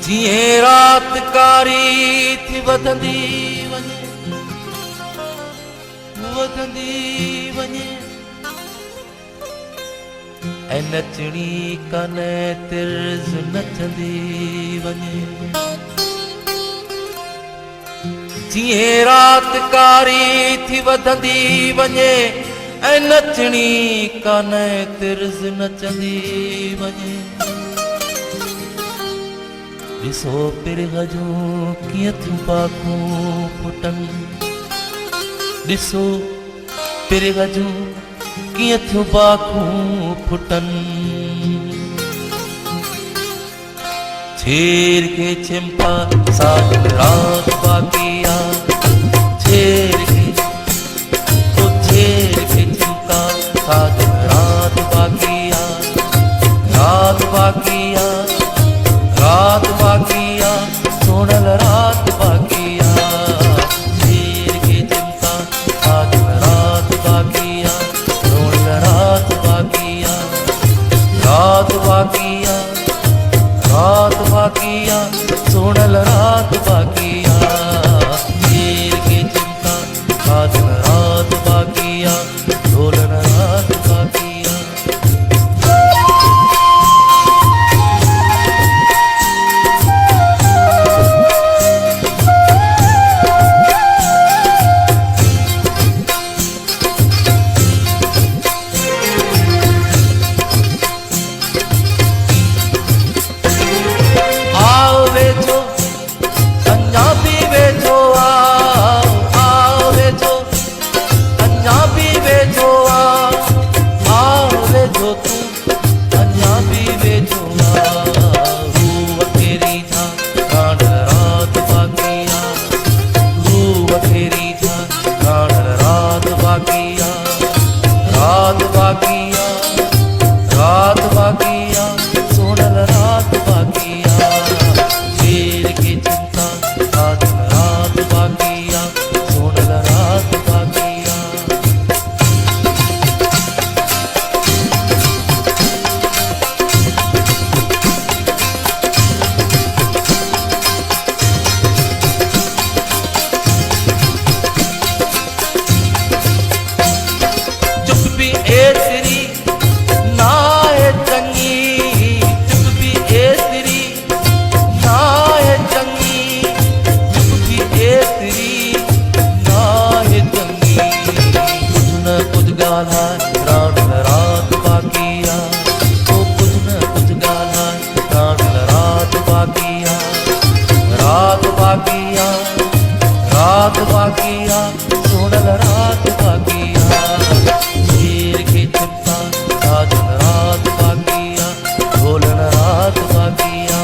जीअं रात कारी थी वधंदी वञे ऐं नचणी कने तिर्ज़ नचंदी वञे। जीअं रात कारी थी वधंदी वञे ऐं नचणी कने तिर्ज़ नचंदी वञे। ॾिसो पिरह जूं कीअं थियूं पाखूं फुटनि, ॾिसो पिरह जूं कीअं थियूं पाखूं फुटनि। छेर खे चिंपा साथ रात बाक़ी आ, छेर खे चिंपा साथ रात बाक़ी आ, रात बाक़ी आ, रात बाक़ी आ, सोनल रात बाक़ी आ। शेर के चिंता आज रात बाक़ी आ, सोनल रात बाक़ी आ, रात बाक़ी आ, रात बाक़ी आ, सोनल रात बाक़ी आ। शेर के चिंता आज रात बाक़ी आ, सोनल रात बाक़ी आ। रात बाक़ी आ, रात बाक़ी आ, सोनल रात बाक़ी आ। शेर की चिंता आज रात बाक़ी आ, सोनल रात बाक़ी आ। चुप भी एतरी ना है चंगी, चुप भी एतरी ना है चंगी, चुप भी एतरी ना है चंगी। कुछ न कुछ ॻाल्हाए रात रात बाक़ी आ, ओ कुछ न कुछ ॻाल्हाए रात बाक़ी आ, रात बाक़ी आ, रात बाक़ी आ, सोनल रात बाक़ी आ। शेर की चिंता आज रात बाक़ी आ, सोनल रात बाक़ी आ।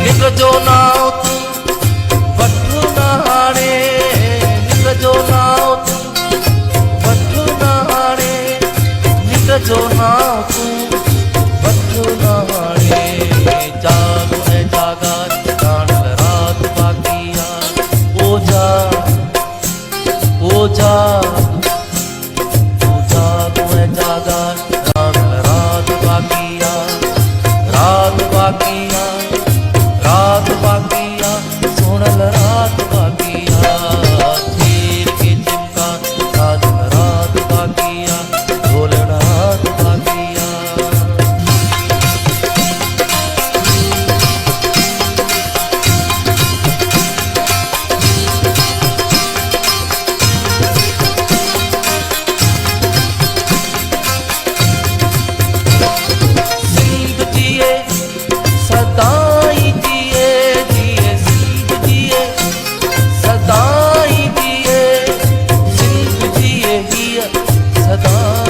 निकजो नाव तू वठु न हाणे, निकजो नाव तू वठु न हाणे, निकजो नाव तू वठु न हाणे। जाग ऐं जागार रात रात बाक़ी आ, ओ जाग ओ जाग ओ जाग ऐं जागार रात बाक़ी आ, रात बाक़ी आ, रात बाक़ी आ, सोनल रात बाक़ी आ। शेर की चिंता आज रात बाक़ी आ, सोनल रात बाक़ी आ। सिंध जिए सदाई जिए, जिए सिंध जिए सदाई जिए, सिंध जिए हिय सदाई